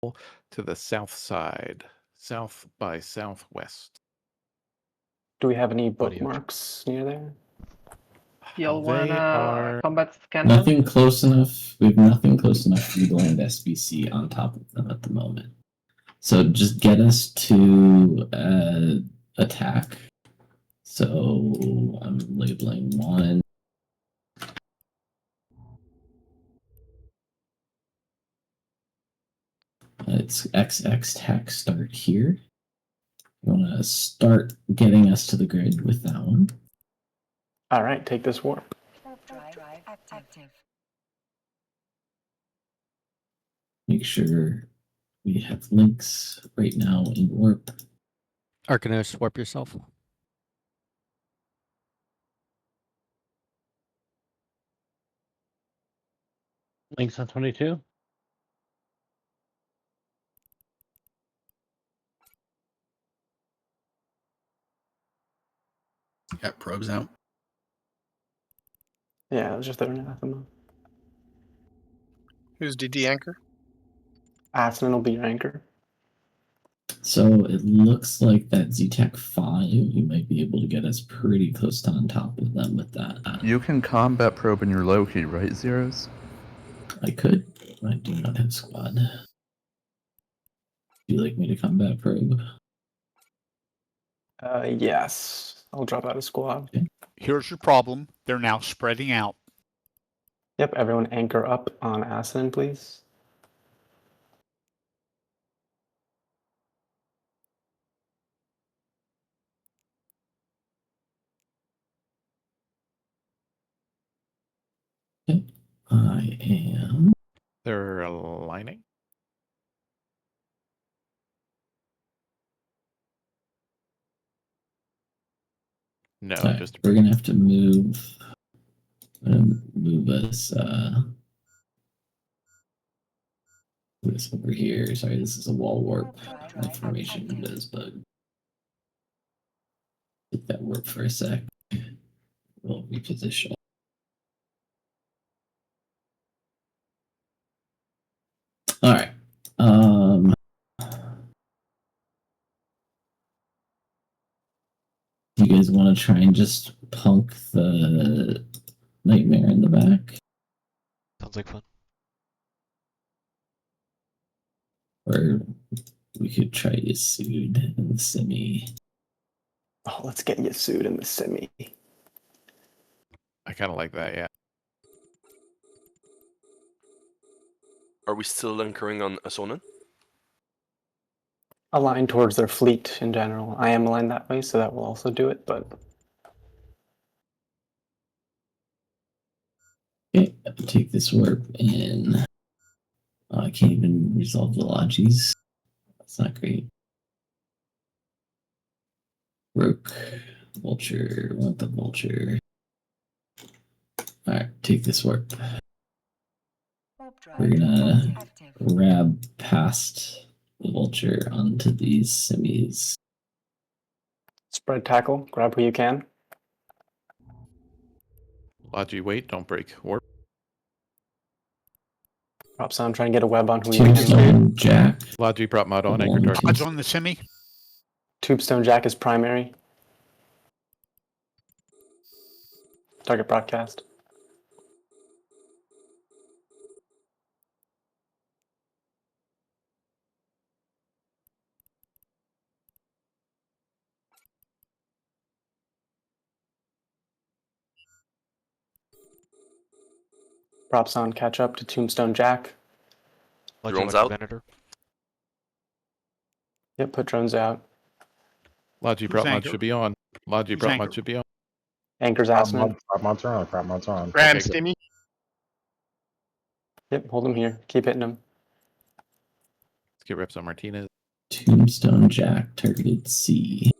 to the south side, south by southwest. Do we have any What do you- bookmarks near there? You'll They wanna are combat scan. Nothing close enough. We have nothing close enough for you to land SBC on top of them at the moment. So just get us to attack. So I'm labeling one. It's XX tack start here. You want to start getting us to the grid with that one. All right, take this warp. Drive active. Make sure we have links right now in warp. Arcanist, warp yourself. Links on 22. Got probes out. Yeah, I was just there anathema. Who's DD anchor? Aslan will be your anchor. So it looks like that ZTAC 5, you might be able to get us pretty close to on top of them with that. You can combat probe in your Logi, right, Zeros? I could. I do not have squad. Do you like me to combat probe? Yes. I'll drop out of squad. Okay. Here's your problem. They're now spreading out. Yep, everyone anchor up on Aslan, please. Okay. I am. They're aligning. No, Right, just we're gonna have to move us this over here. Sorry, this is a wall warp. My formation windows bug. Take that warp for a sec. We'll reposition. All right. Do you guys want to try and just punk the nightmare in the back? Sounds like fun. Or we could try Yasud in the semi. Oh, let's get Yasud in the semi. I kind of like that, yeah. Are we still anchoring on Asonan? Align towards their fleet in general. I am aligned that way, so that will also do it, but Okay, take this warp in. I can't even resolve the logis. That's not great. Rook, vulture, want the vulture. Alright, take this warp. We're gonna grab past the vulture onto these semis. spread tackle, grab who you can. Logi, wait, don't break. Warp. Drop sound, try and get a web on who you can. Tombstone Jack. Logi prop mod on anchor target. Odds on the semi. Tombstone Jack is primary. Target broadcast. Props on, catch up to Tombstone Jack. Drones out. Venator. Yep, put drones out. Logi Who's prop mod anchor? should be on. Logi Who's prop anchor? mod should be on. Anchors Aslan. Prop mods are on. Prop mods are on. Ram Okay, good. Stimmy. Yep, hold him here. Keep hitting him. Let's get reps on Martinez. Tombstone Jack targeted C.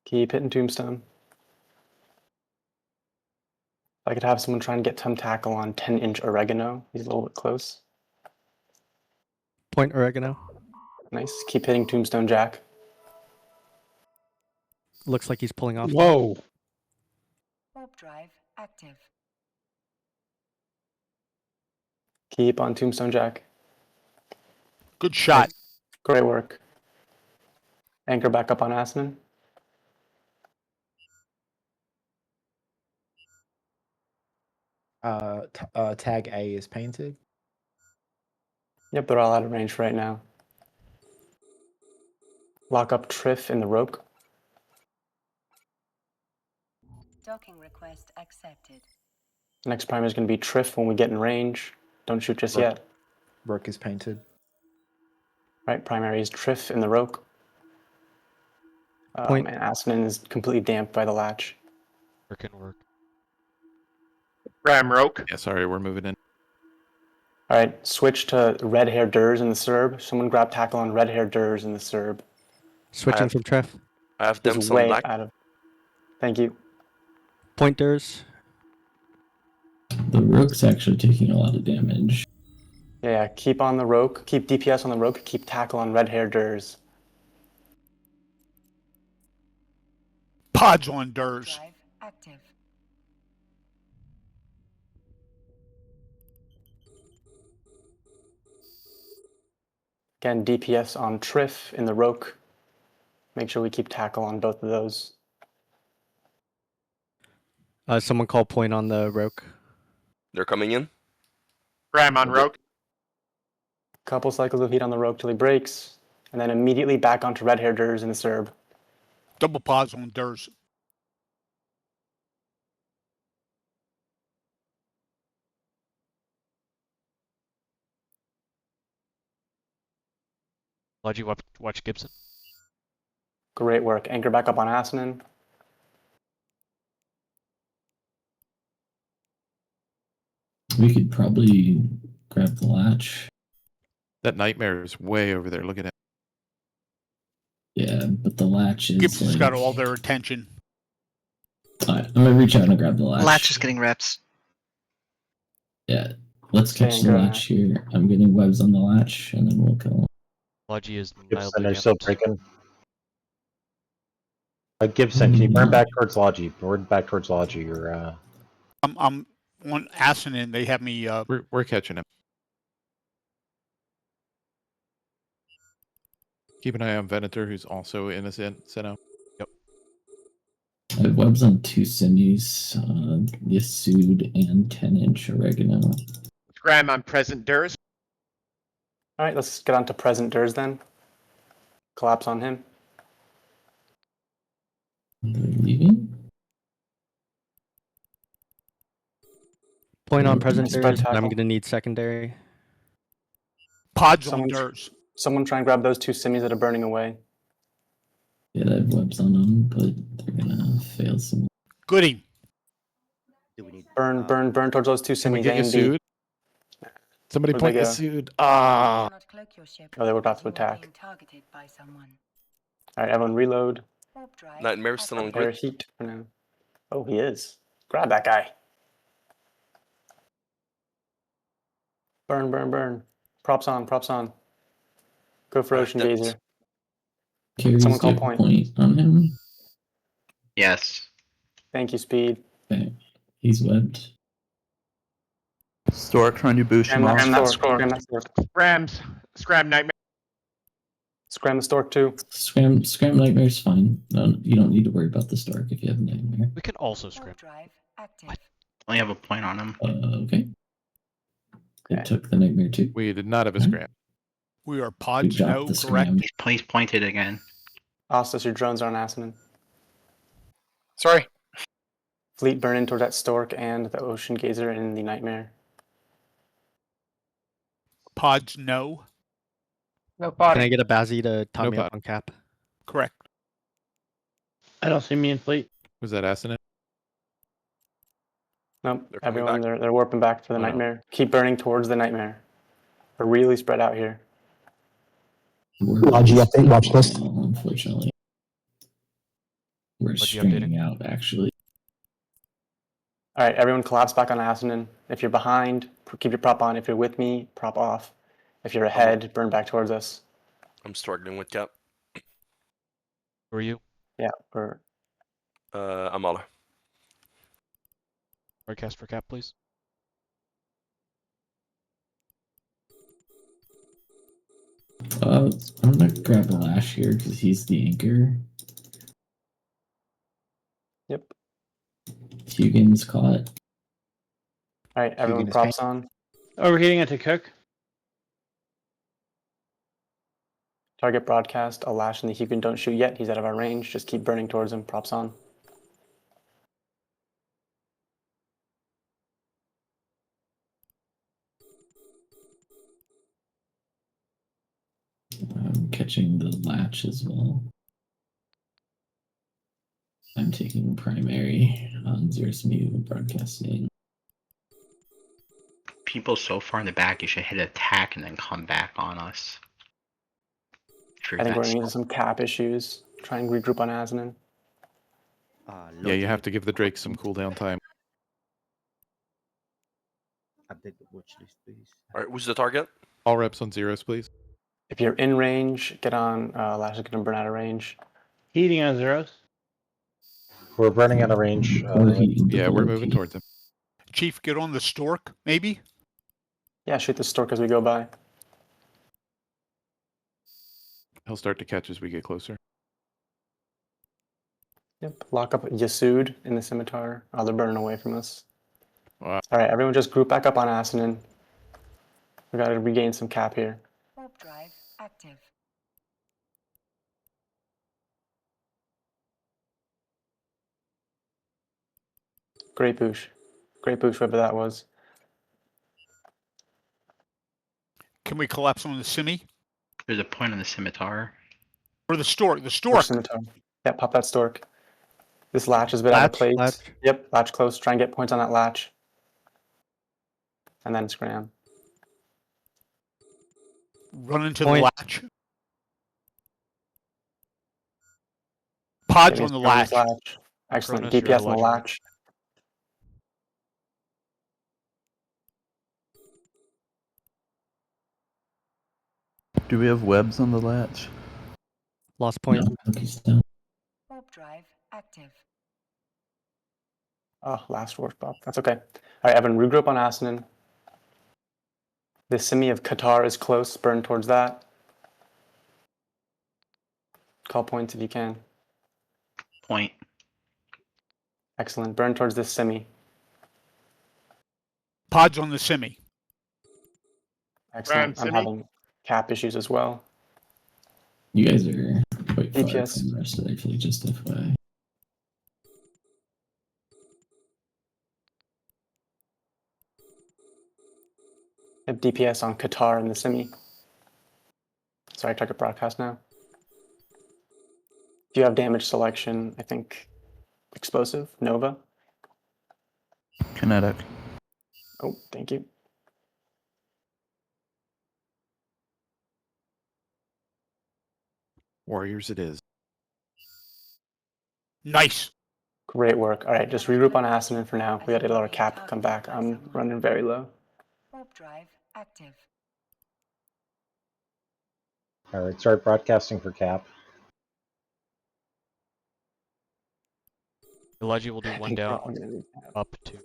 Keep hitting Tombstone. If I could have someone try and get Tum Tackle on 10-inch Oregano. He's a little bit close. Point oregano. Nice. Keep hitting Tombstone Jack. looks like he's pulling off. Whoa. Warp drive active. Keep on Tombstone Jack. Good shot. Great work. Anchor back up on Asnan. Tag A is painted. Yep, they're all out of range right now. Lock up Triff in the Roke. Docking request accepted. Next primer is going to be Triff when we get in range. Don't shoot just yet. Rook is painted. Right, primary is Triff in the Roke. Point. And Asnan is completely damped by the latch. Work. Ram Roke. Yeah, sorry, we're moving in. All right, switch to red hair Durs in the Serb. Someone grab tackle on red hair Durs in the Serb. Switching from Treff. I have Is them on way black. out of. Thank you. Pointers. The rook's actually taking a lot of damage. Yeah, keep on the Roke. Keep DPS on the Roke. Keep tackle on red hair Durs. Pods on Durs. Drive active. Again, DPS on Triff in the Roke. Make sure we keep tackle on both of those. Someone call point on the Roke. They're coming in. Ram on Roke. Couple cycles of heat on the Roke till he breaks. And then immediately back onto red hair Durs in the Serb. Double pods on Durs. Logi, watch Gibson. Great work. Anchor back up on Asnan. We could probably grab the latch. That nightmare is way over there. Look at it. Yeah, but the latch is Gibson's like... got all their attention. Alright, I'm gonna reach out and grab the latch. Latch is getting reps. Yeah, let's catch the Staying latch here. I'm getting webs on the latch, and then we'll kill him. Logi is Gibson, they're still breaking. Gibson, can you burn back towards Logi? Burn back towards Logi. Or I'm on Assanin. They have me. We're catching him. Keep an eye on Venator, who's also innocent. Seno. Yep. I have webs on 2 semis, Yasud and 10-inch oregano. Scram on present Durs. All right, let's get on to present Durs then. Collapse on him. They're leaving? Point on Mm, present spread Durs, and I'm tackle. going to need secondary. Pods on Someone's- Durs. Someone try and grab those 2 semis that are burning away. Yeah, I have webs on them, but they're gonna fail some. Goody. Burn towards those 2 Can we semis. get A and B. Yasud? Somebody Where'd point they go? Yasud. Ah! Cannot cloak your ship. Oh, they were about to You are attack. being targeted by someone. All right, everyone reload. Warp drive Nightmare's still on active. Prepare grid. heat for now. Oh, he is. Grab that guy. Burn. Props on. Go for Ocean That's- Gazer. Carries Someone call their point. point on him. Yes. Thank you, Speed. Okay, he's webbed. Stork trying to boost him off. Scram that stork. Scram Nightmare. Scram the stork too. Scram Nightmare's fine. No, you don't need to worry about the Stark if you have a Nightmare. We can also scrim. Warp drive active. Only have a point on him. Okay. Okay. It took the Nightmare too. We did not have a Hmm. scram. We are We pods dropped no, the correct? scram. He's pointed again. Ostas, your drones are on Assanin. Sorry. Fleet burn in toward that stork and the Ocean Gazer in the Nightmare. Pods no. No Can I get a Bazzy to top No me up bot. on cap? Correct. I don't see me in fleet. Was that Asinine? Nope, They're coming everyone, back. they're warping back for the Oh, no. Nightmare. Keep burning towards the Nightmare. We're really spread out here. Logi update watch list. Unfortunately. We're Logi straining updating. out actually. All right, everyone collapse back on Assanin. If you're behind, keep your prop on. If you're with me, prop off. If you're ahead, burn back towards us. I'm struggling with cap. Who are you? Yeah, we're Amala. Broadcast for cap, please. I'm gonna grab Lash here because he's the anchor. Yep. Hugin's caught. All right, everyone is props on. Overheating it to cook. Target broadcast. A Lash and the Hugin don't shoot yet. He's out of our range. Just keep burning towards him. Props on. I'm catching the Latch as well. I'm taking primary on Zero's Mew broadcasting. People so far in the back, you should hit attack and then come back on us. If you're I think that we're gonna get slow. some cap issues. Try and regroup on Asnan. Yeah, you have to give the Drake some cooldown time. Update the watch list, please. All right, who's the target? All reps on zeros, please. If you're in range, get on. Lash is gonna burn out of range. Heating on zeros. We're running out of range. Yeah, we're moving towards him. Chief, get on the stork, maybe? Yeah, shoot the stork as we go by. He'll start to catch as we get closer. Yep. Lock up Yasud in the scimitar. Oh, they're burning away from us. Wow. All right, everyone just group back up on Asnan. We gotta regain some cap here. Warp drive active. Great boosh. Great boosh, whoever that was. Can we collapse on the simi? There's a point on the scimitar. Or the stork? The Which stork! scimitar? Yeah, pop that stork. This latch has been out of place. Latch. Yep, latch close. Try and get points on that latch. And then scram. Run into Point. the latch. Pods Getting on the strong as latch. Excellent. Cronus, you're DPS on the Logi. latch. Do we have webs on the latch? Lost point. No, Loki's down. Warp drive active. Oh, last word pop. That's okay. All right, Evan, regroup on Asnan. The Simi of Qatar is close. Burn towards that. Call points if you can. Point. Excellent. Burn towards this Simi. Pods on the simi. Excellent. I'm having cap issues as well. You guys are quite far DPS. from the rest of their fleet, just FYI. I have DPS on Qatar and the Simi. Sorry, target broadcast now. If you have damage selection, I think explosive, Nova. Kinetic. Oh, thank you. Warriors it is. Nice. Great work. All right, just regroup on Asnan for now. We gotta let our cap come back. I'm running very low. Warp drive active. All right, start broadcasting for cap. The Logi will do I one think we're down, all gonna need cap. up two.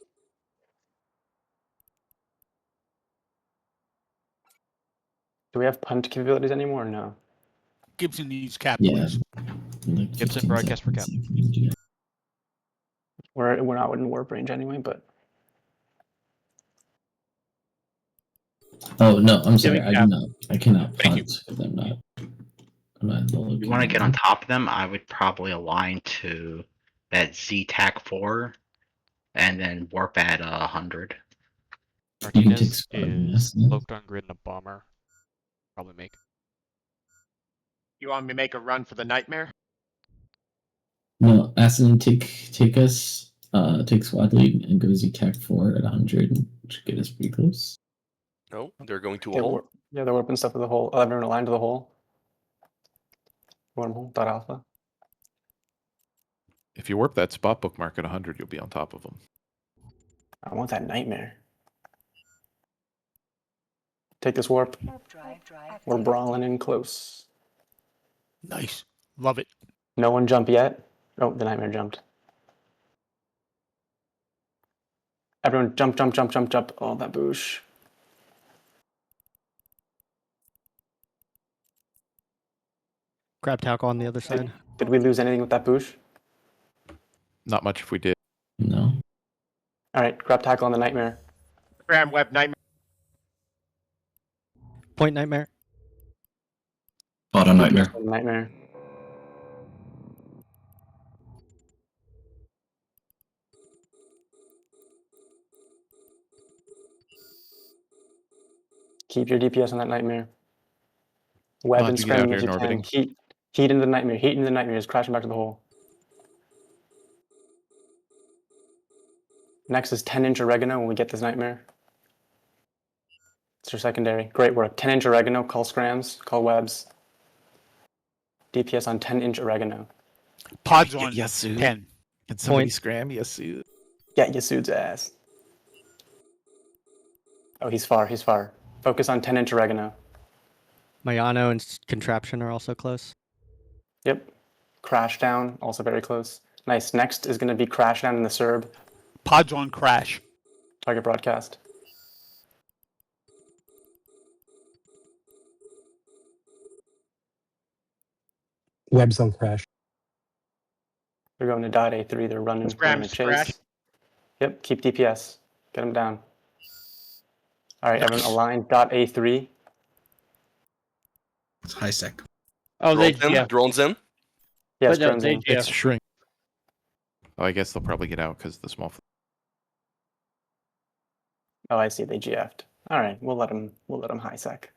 Do we have punt capabilities anymore or no? Gibson needs cap, Yeah. please. Like Gibson 15 broadcast for seconds cap. if we need you. We're not in warp range anyway, but Oh no, I'm sorry. Giving I cap. cannot. I cannot Thank you. punt because I'm not. I'm not in the If you want to get on Loki. top of them, I would probably align to that Z-Tac 4 and then warp at 100. You can take Martinez squad is mass, cloaked on grid and a bomber. Probably make. You want me to make a run for the nightmare? No, Aslan, take us. Take squad lead and go Z Tech 4 at 100, which should get us pretty close. No, they're going to a they're hole. they're warping stuff to the hole. Everyone aligned to the hole. Wormhole. Dot alpha. If you warp that spot bookmark at 100, you'll be on top of them. I want that nightmare. Take this warp. Warp drive We're active. brawling in close. Nice. Love it. No one jump yet. Oh, the nightmare jumped. Everyone jump, jump, jump, jump, jump. Oh, that boosh. Grab tackle on the other side. Did we lose anything with that boosh? Not much if we did. No. All right, grab tackle on the nightmare. Scram web nightmare. Point nightmare. Auto nightmare. On the nightmare. Keep your DPS on that nightmare. Web How'd and you get out scram here if and you can. orbiting? Heat into the nightmare. Heat into the nightmare. Is crashing back to the hole. Next is 10-inch oregano when we get this nightmare. It's your secondary. Great work. 10-inch oregano. Call scrams. Call webs. DPS on 10-inch oregano. Pods on Yasu. 10. Can somebody Point. scram Yasu? Get Yasude's ass. Oh, he's far. He's far. Focus on 10-inch oregano. Mayano and Contraption are also close. Yep. Crash down. Also very close. Nice. Next is going to be crash down in the Serb. Pods on crash. Target broadcast. Webs on crash. They're going to dot A3. They're running. Scram, running a crash. chase. Yep. Keep DPS. Get them down. All right, everyone align. Dot A3. It's high sec. Oh, they Drones in? yeah. Drones in? Yes, But no, drones they in. It's shrink. Oh, I guess they'll probably get out because the small. Oh, I see. They GF'd. All right, we'll let them high sec.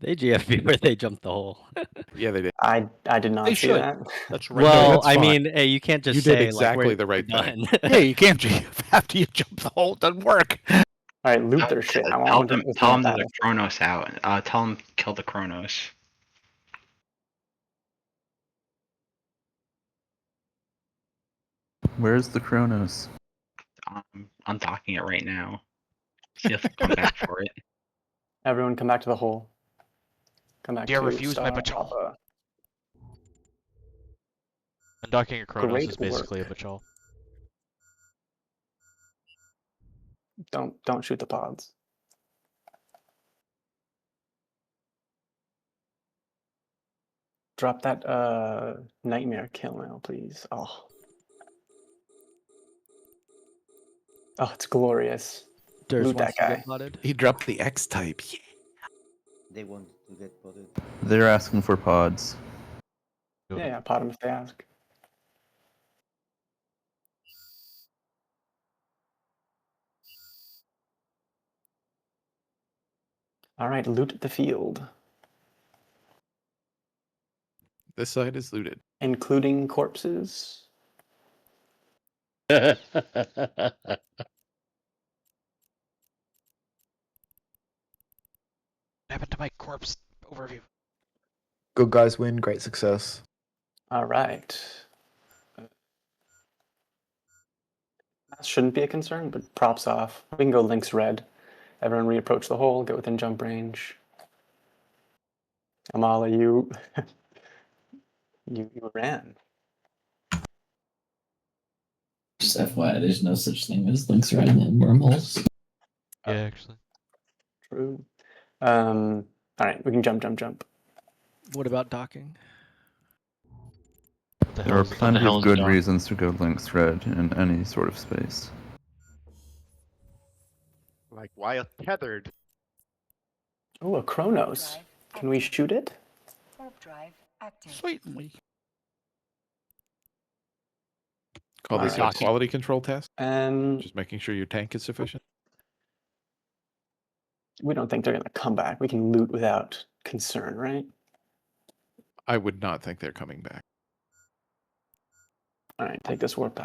They GFB where they jumped the hole. Yeah, they did. I did not They see should. that. That's right. Well, that's I fine. mean, hey, you can't just You say did exactly like, the right thing. Yeah, you can't GF after you jump the hole. It doesn't work. All right, loot their shit. I Tell want them, with tell them that. the Chronos out. Tell them kill the Chronos. Where's the Chronos? I'm docking it right now. See if they come back for it. Everyone, come back to the hole. Come back Dare to refuse my Star patrol. Papa. Undocking a Chronos Great is basically work. a patrol. Don't shoot the pods. Drop that nightmare kill now, please. Oh, it's glorious. Durst Loot that wants to guy. get modded. He dropped the X type. Yeah. They want to get potted. They're asking for pods. Yeah, pot him if they ask. All right, loot the field, This side is looted. including corpses. What happened to my corpse overview? Good guys win. Great success. All right. That shouldn't be a concern, but props off. We can go links red. Everyone reapproach the hole, get within jump range. Amala, you ran. Just FYI, there's no such thing as links right in wormholes. Yeah, actually. True. All right, we can jump. What about docking? There are plenty of good reasons to go links red in any sort of space. Like while tethered. Oh, a Chronos. Can we shoot it? Warp drive active. Certainly. Call this a Alright. quality control test. And Just making sure your tank is sufficient. we don't think they're going to come back. We can loot without concern, right? I would not think they're coming back. All right, take this warp